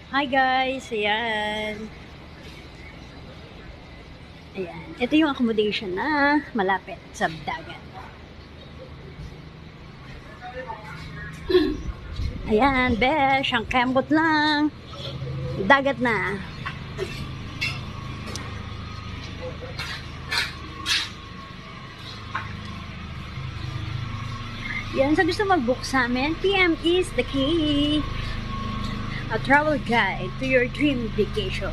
Hi guys, ayan. Ayan, ito yung accommodation na malapit sa dagat. Ayan, besh, ang kembot lang. Dagat na. Yan, sa gusto mag-book sa amin, PM is the key. A travel guide to your dream vacation.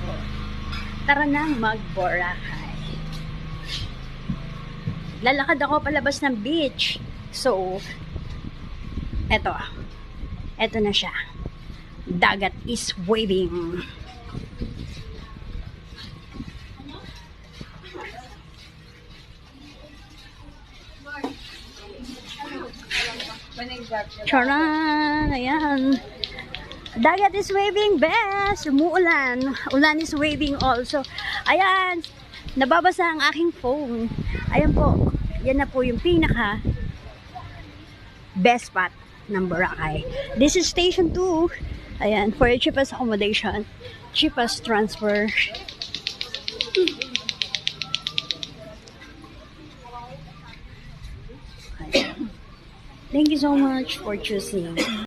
Tara nang mag-Boracay. Lalakad ako palabas ng beach. So, eto na siya. Dagat is waving. Charan! Ayan. Dagat is waving, best! Umuulan. Ulan is waving also. Ayan. Nababasa ang aking phone. Ayan po. Yan na po yung pinaka best spot ng Boracay. This is station 2. Ayan. For your cheapest accommodation. Cheapest transfer. Ayan. Thank you so much for choosing.